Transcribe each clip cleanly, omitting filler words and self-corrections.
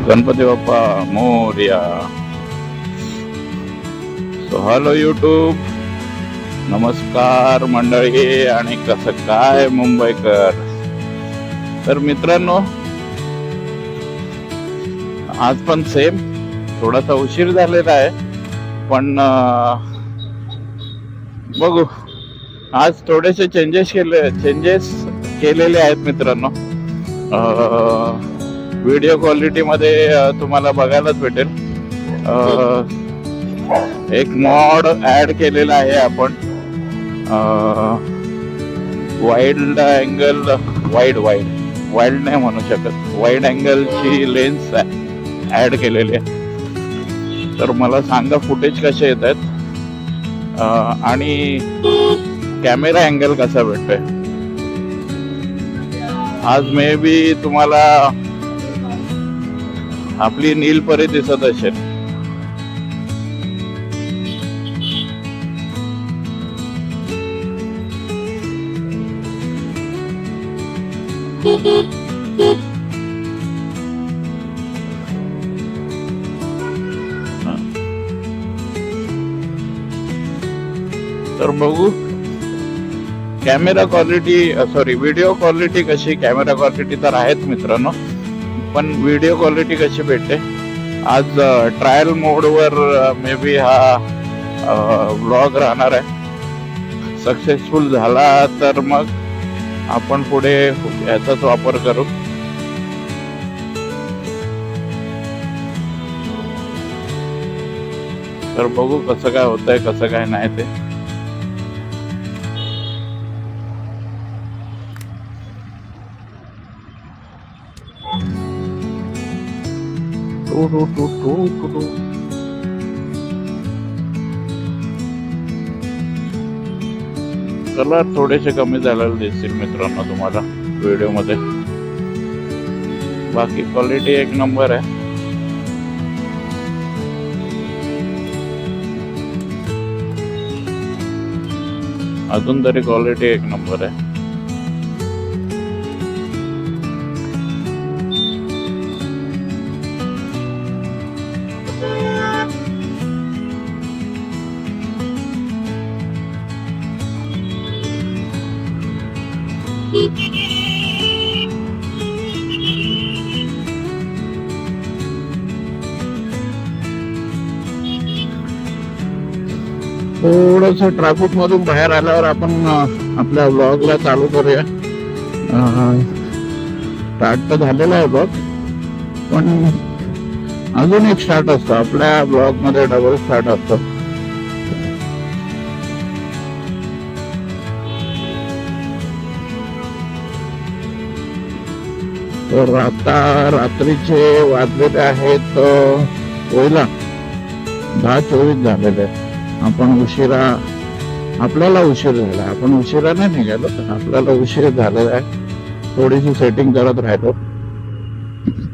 Ganpati Bappa Morya. So hello YouTube, नमस्कार मंडळी, आणि कसं काय मुंबईकर. तर मित्रांनो, आज पण सेम थोडासा उशीर झालेला आहे, पण बघू. आज थोडेसे चेंजेस केलेले आहेत मित्रांनो. व्हिडिओ क्वालिटी मध्ये तुम्हाला बघायलाच भेटेल. एक मॉड ऍड केलेला आहे आपण. वाईल्ड अँगल, वाईल्ड नाही म्हणू शकत, वाईड अँगलची लेन्स ऍड केलेली आहे. तर मला सांगा फुटेज कसे येत आहेत आणि कॅमेरा अँगल कसा भेटतोय. आज मे बी तुम्हाला आपली नीलपरी दिसत असेल. तर बघू camera quality, sorry video quality कशी. कॅमेरा क्वालिटी तर आहेच मित्रांनो, पण व्हिडिओ क्वालिटी कशी भेटते. आज ट्रायल मोडवर मे बी हा व्लॉग राहणार आहे. सक्सेसफुल झाला तर मग आपण पुढे याचाच वापर करू. तर बघू कसं काय होतंय, कसं काय नाही ते. कलर थोडेसे कमी झालेले दिसतील मित्रांनो तुम्हाला व्हिडिओ मध्ये. बाकी क्वालिटी एक नंबर आहे. अजून तरी क्वालिटी एक नंबर आहे. थोडस ट्रॅफिक मधून बाहेर आल्यावर आपण आपल्या ब्लॉगला चालू करूया. स्टार्ट तर झालेला आहे ब्लॉग, पण अजून एक स्टार्ट असतो आपल्या ब्लॉग मध्ये, डबल स्टार्ट असतो. तर आता रात्रीचे वाजलेले आहेत होईला 10:24 झालेले. आपण आपल्याला उशीर झाला. आपण उशिरा नाही निघालो, आपल्याला उशीर झालेला आहे. थोडीशी सेटिंग करत राहिलो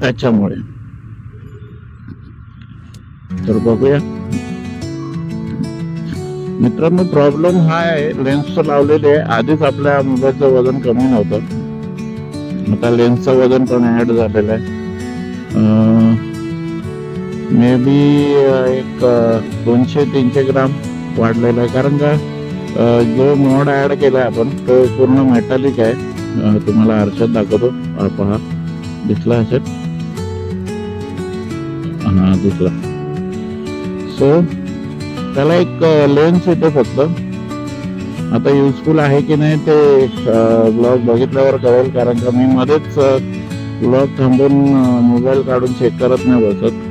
त्याच्यामुळे. तर बघूया मित्रांनो. प्रॉब्लेम हा आहे, लेन्स लावलेले आहे. आधीच आपल्या मोबाईलचं वजन कमी नव्हतं, आता लेन्सचं वजन पण ऍड झालेलं आहे. मे बी एक 200-300 ग्राम वाढलेला आहे. कारण का जो मोड ऍड केला आपण तो पूर्ण मेटॅलिक आहे. तुम्हाला आरशात दाखवतो, पहा, दिसला असेल. हा दिसला. सो त्याला एक लेन्स येते फक्त. आता युजफुल आहे की नाही ते ब्लॉग बघितल्यावर कळेल, कारण का मी मध्येच ब्लॉग थांबून मोबाईल काढून चेक करत नाही बसत.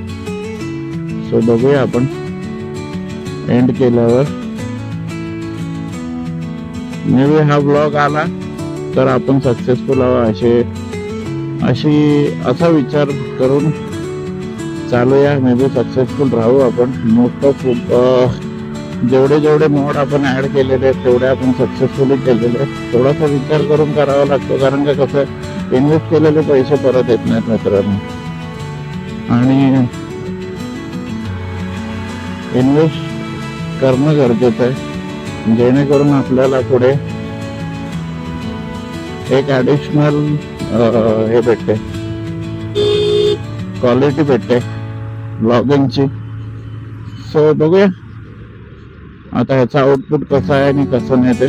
सो बघूया आपण. एंड केल्यावर मे बी हा ब्लॉग आला तर आपण सक्सेसफुल आहोत असा विचार करून चालूया. मे बी सक्सेसफुल राहू आपण. मोस्ट ऑफ जेवढे मॉड आपण ऍड केलेले आहेत तेवढे आपण सक्सेसफुली केलेले आहेत. थोडासा विचार करून करावा लागतो, कारण का कसं इन्व्हेस्ट केलेले पैसे परत येत नाहीत मित्रांनो. आणि इन्व्हेस्ट करणं गरजेचं आहे, जेणेकरून आपल्याला पुढे एक ऍडिशनल हे भेटते, क्वालिटी भेटते ब्लॉगिंगची. सो बघूया आता ह्याचा आउटपुट कसा आहे आणि कसं नाही ते.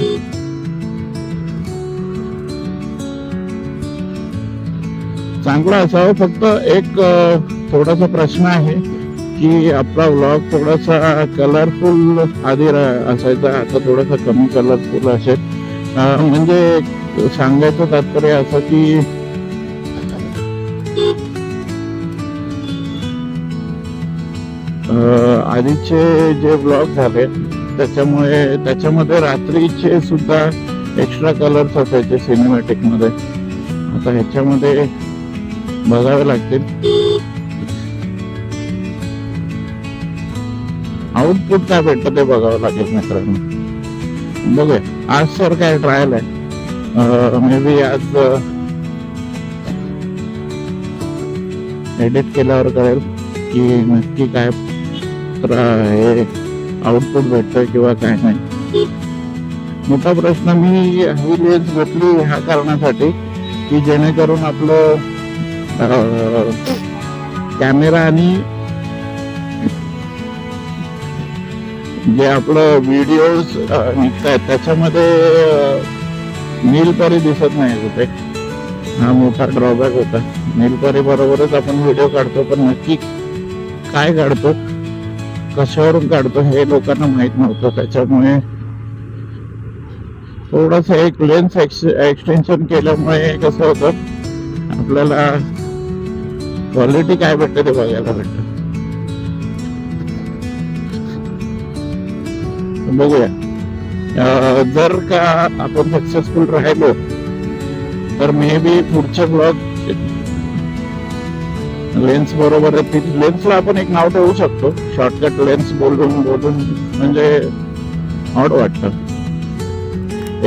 चांगला असावं. फक्त एक थोडासा प्रश्न आहे की आपला व्लॉग थोडासा कलरफुल आधी असायचा, आता थोडासा कमी कलरफुल असेल. म्हणजे सांगायचं तात्पर्य असं की आधीचे जे ब्लॉग झाले त्याच्यामध्ये रात्रीचे सुद्धा एक्स्ट्रा कलर्स असायचे सिनेमॅटिक मध्ये. आता ह्याच्यामध्ये बघावे लागतील. आउटपुट काय भेटतं ते बघावं लागेल मित्रांनो. बघूया. आज तर काय ट्रायल आहे. मे बी आज एडिट केल्यावर कळेल की नक्की काय हे आउटपुट भेटतोय किंवा काय नाही. मोठा प्रश्न, मी ही लेन्स घेतली ह्या कारणासाठी की जेणेकरून आपलं कॅमेरा आणि जे आपलं व्हिडिओज निघतायत त्याच्यामध्ये नीलपरी दिसत नाही कुठे. हा मोठा ड्रॉबॅक होता. नीलपरी बरोबरच आपण व्हिडिओ काढतो, पण नक्की काय काढतो, कशावरून काढतो हे लोकांना माहित नव्हतं. त्याच्यामुळे थोडस एक लेन्स एक्सटेन्शन केल्यामुळे कसं होतं, आपल्याला क्वालिटी काय भेटते ते बघायला भेटतं. बघूया. जर का आपण सक्सेसफुल राहिलो तर मे बी पुढचे ब्लॉग लेन्स बरोबर आहे. लेन्सला आपण एक नाव ठेवू शकतो, शॉर्टकट लेन्स बोलून म्हणजे ऑड वाटतं.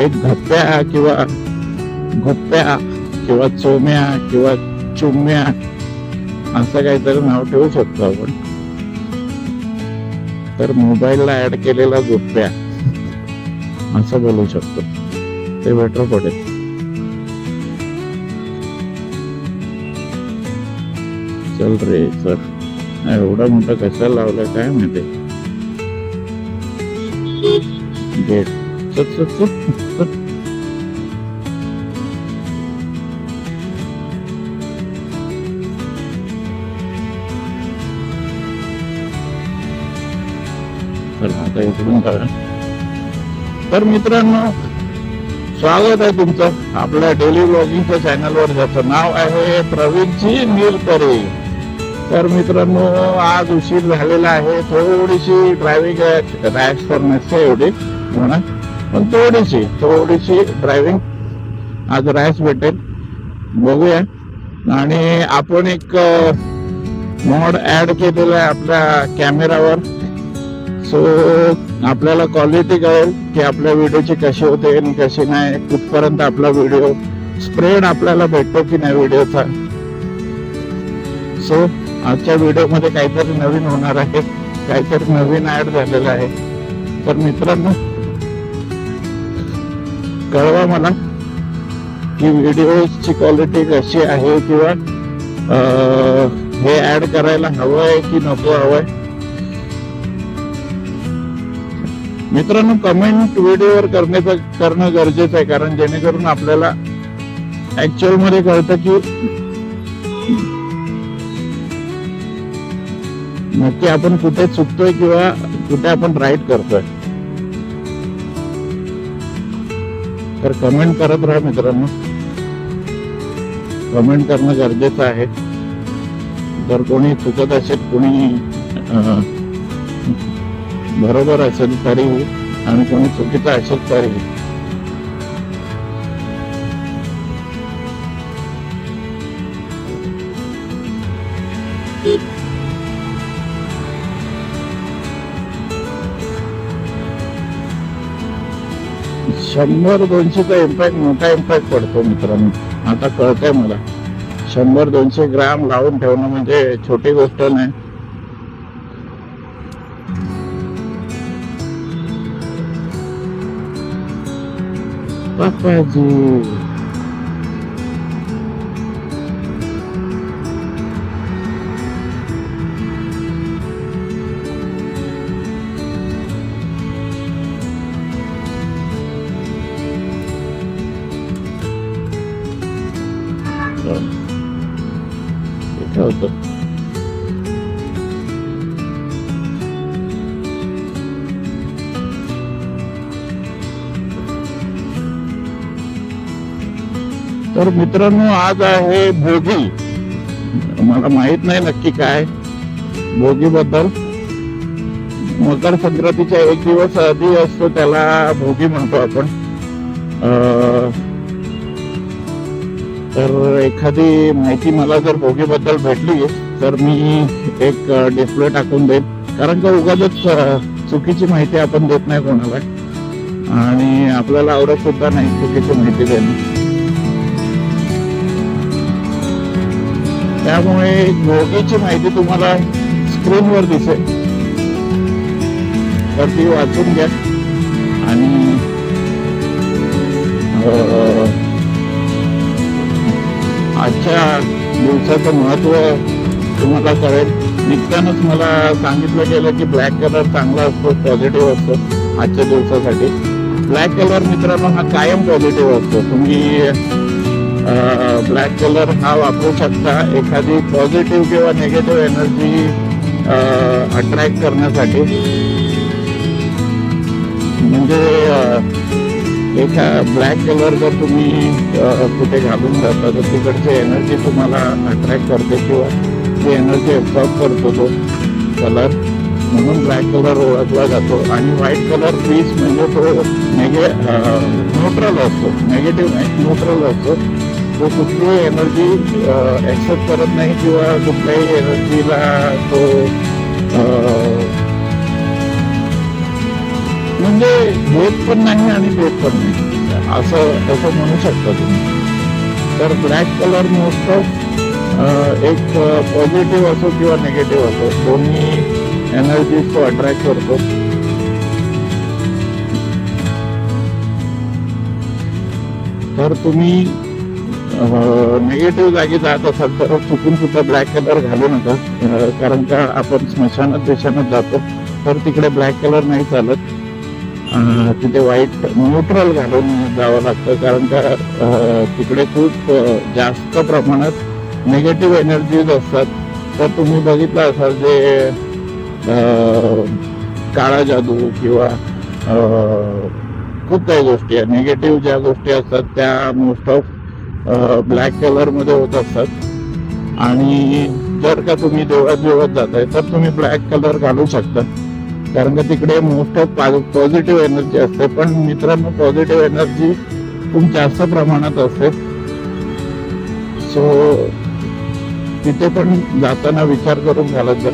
एक धप्प्या किंवा घुप्प्या किंवा चोम्या किंवा चुम्या असं काहीतरी नाव ठेवू शकतो आपण. तर मोबाईलला ऍड केलेला गुप्प्या असं बोलू शकतो, ते बेटर पडेल. चल रे सर, एवढा मोठा कशाला लावलाय काय माहिती. गेट आता इकडून करा. तर मित्रांनो, स्वागत आहे तुमचं आपल्या डेली ब्लॉगिंगच्या चॅनलवर, ज्याचं नाव आहे प्रवीणजी नीलकरे. तर मित्रांनो, आज उशीर झालेला आहे. थोडीशी ड्रायव्हिंग रॅश तर नसते एवढी म्हणा, पण थोडीशी ड्रायव्हिंग आज रॅश भेटेल. बघूया. आणि आपण एक मॉड ऍड केलेला आहे आपल्या कॅमेरावर. सो आपल्याला क्वालिटी कळेल की आपल्या व्हिडिओची कशी होते आणि कशी नाही, कुठपर्यंत आपला व्हिडिओ स्प्रेड आपल्याला भेटतो की नाही व्हिडिओचा. सो आजच्या व्हिडिओमध्ये काहीतरी नवीन होणार आहे, काहीतरी नवीन ऍड झालेलं आहे. तर मित्रांनो, कळवा मला की व्हिडिओची क्वालिटी कशी आहे, किंवा हे ऍड करायला हवंय की नको हवंय. मित्रांनो, कमेंट व्हिडिओवर करणं गरजेचं आहे, कारण जेणेकरून आपल्याला ऍक्च्युअल मध्ये कळतं की नक्की आपण कुठे चुकतोय किंवा कुठे आपण राईट करतोय. तर कमेंट करत राहा मित्रांनो, कमेंट करणं गरजेचं आहे. जर कोणी चुकत असेल, कोणी बरोबर असेल तरीही आणि कोणी चुकीचं असेल तरीही. शंभर 200चा इम्पॅक्ट मोठा इम्पॅक्ट पडतो मित्रांनो. आता कळतंय मला. 100-200 ग्रॅम लावून ठेवणं म्हणजे छोटी गोष्ट नाही. पापाजी होतं. तर मित्रांनो आज आहे भोगी. मला माहित नाही नक्की काय भोगी बद्दल. मकर संक्रांतीच्या एक दिवस आधी असतो त्याला भोगी म्हणतो आपण. तर एखादी माहिती मला जर भोगी बद्दल भेटली तर मी एक डिस्प्ले टाकून देईन. कारण का उगाच चुकीची माहिती आपण देत नाही कोणाला आणि आपल्याला आवडत सुद्धा नाही चुकीची माहिती देणं. त्यामुळे भोगीची माहिती तुम्हाला स्क्रीनवर दिसेल तर ती वाचून घ्या आणि आजच्या दिवसाचं महत्व तुम्हाला कळेल. निघतानाच मला सांगितलं गेलं की ब्लॅक कलर चांगला असतो, पॉझिटिव्ह असतो आजच्या दिवसासाठी. ब्लॅक कलर मित्रांनो हा कायम पॉझिटिव्ह असतो. तुम्ही ब्लॅक कलर हा वापरू शकता एखादी पॉझिटिव्ह किंवा निगेटिव्ह एनर्जी अट्रॅक्ट करण्यासाठी. म्हणजे एका ब्लॅक कलर जर तुम्ही कुठे घालून जाता तर तिकडची एनर्जी तुम्हाला अट्रॅक्ट करते किंवा ती एनर्जी ऍब्सॉर्ब करतो तो कलर. म्हणून ब्लॅक कलर ओळखला जातो. आणि व्हाईट कलर पीस म्हणजे तो न्यूट्रल असतो, निगेटिव्ह नाही न्यूट्रल असतो. तो कुठलीही एनर्जी ऍक्सेप्ट करत नाही किंवा कुठल्याही एनर्जीला तो म्हणजे देत पण नाही आणि देत पण नाही असं म्हणू शकता तुम्ही. तर ब्लॅक कलर मोस्ट ऑफ एक पॉझिटिव्ह असो किंवा निगेटिव्ह असो दोन्ही एनर्जीज तो अट्रॅक्ट करतो. तर तुम्ही निगेटिव्ह जागी जात असाल तर चुकून सुद्धा ब्लॅक कलर घालू नका. कारण का आपण स्मशानात देशानात जातो तर तिकडे ब्लॅक कलर नाही चालत. तिथे व्हाईट न्यूट्रल घालून जावं लागतं. कारण का तिकडे खूप जास्त प्रमाणात निगेटिव्ह एनर्जीज असतात. तर तुम्ही बघितलं असाल जे काळा जादू किंवा खूप काही गोष्टी आहे निगेटिव्ह ज्या गोष्टी असतात त्या मोस्ट ऑफ ब्लॅक कलर मध्ये होत असतात. आणि जर का तुम्ही देवळात जाताय तर तुम्ही ब्लॅक कलर घालू शकता. कारण का तिकडे मोस्ट ऑफ पॉझिटिव्ह एनर्जी असते. पण मित्रांनो पॉझिटिव्ह एनर्जी खूप जास्त प्रमाणात असते. सो तिथे पण जाताना विचार करून घालत जा.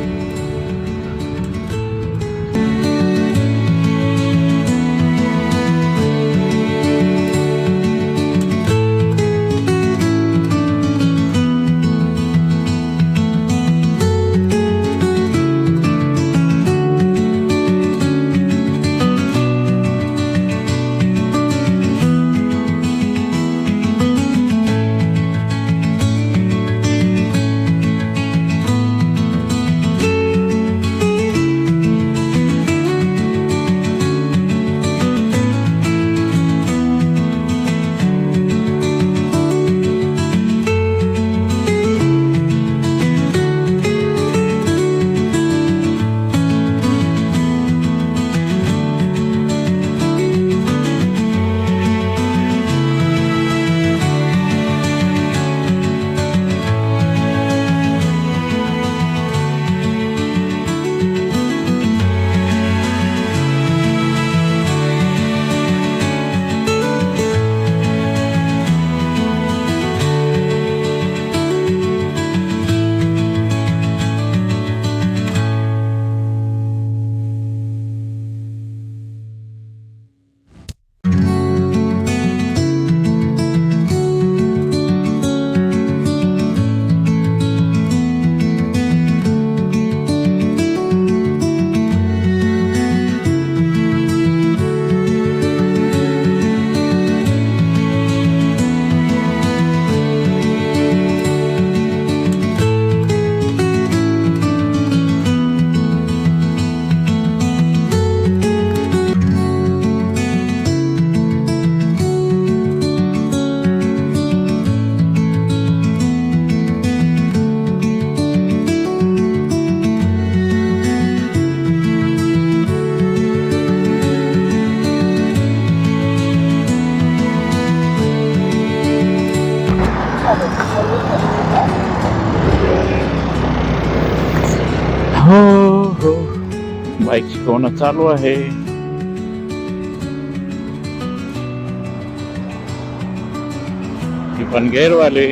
बाईक शिकवणं चालू आहे. ती पण गेअरवाले.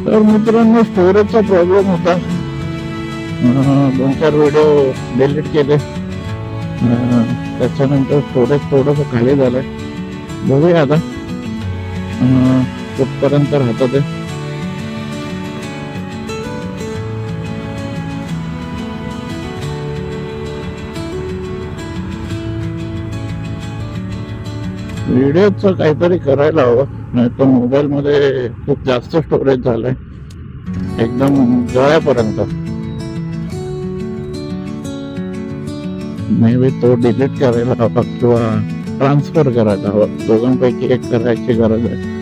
तर मित्रांनो, स्टोरेजचा प्रॉब्लेम होता. 2-4 व्हिडिओ डिलीट केले. त्याच्यानंतर स्टोरेज थोडंसं खाली झालंय. बघूया आता कुठपर्यंत राहतं ते. व्हिडिओचं काहीतरी करायला हवं, नाही तर मोबाईल मध्ये खूप जास्त स्टोरेज झालंय, एकदम जळ्यापर्यंत. मे बी तो डिलीट करायला हवा किंवा ट्रान्सफर करायला हवा. दोघांपैकी एक करायची गरज आहे.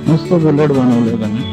मस्त बुलेट बनवले त्याने.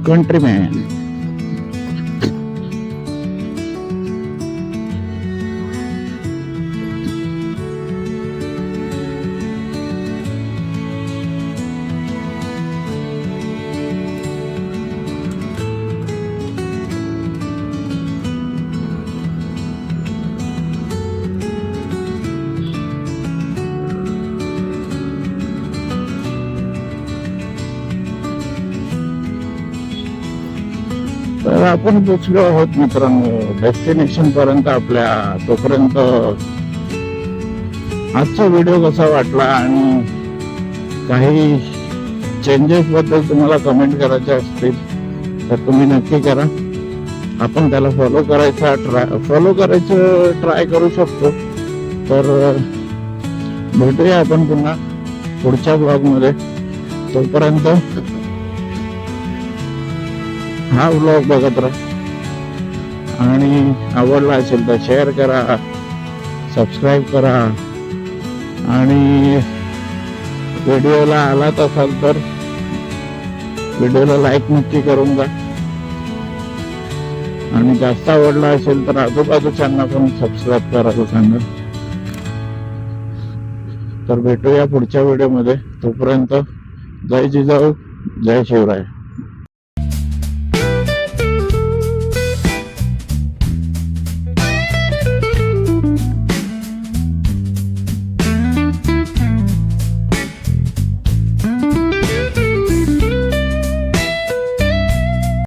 कंट्रीमॅन. तर आपण पोचलो आहोत मित्रांनो डेस्टिनेशन पर्यंत आपल्या. तोपर्यंत आजचा व्हिडिओ कसा वाटला आणि काही चेंजेस बद्दल तुम्हाला कमेंट करायचे असतील तर तुम्ही नक्की करा. आपण त्याला फॉलो करायचं ट्राय करू शकतो. तर भेटूया आपण पुन्हा पुढच्या ब्लॉग मध्ये. तोपर्यंत हा ब्लॉग बघत राहा आणि आवडला असेल तर शेअर करा, सबस्क्राईब करा आणि व्हिडिओला आलात असाल तर व्हिडिओला लाईक नक्की करून जा. आणि जास्त आवडला असेल तर आजूबाजूच्यांना पण सबस्क्राईब करायला सांगा. तर भेटूया पुढच्या व्हिडिओमध्ये. तोपर्यंत जय जिजाऊ, जय शिवराय.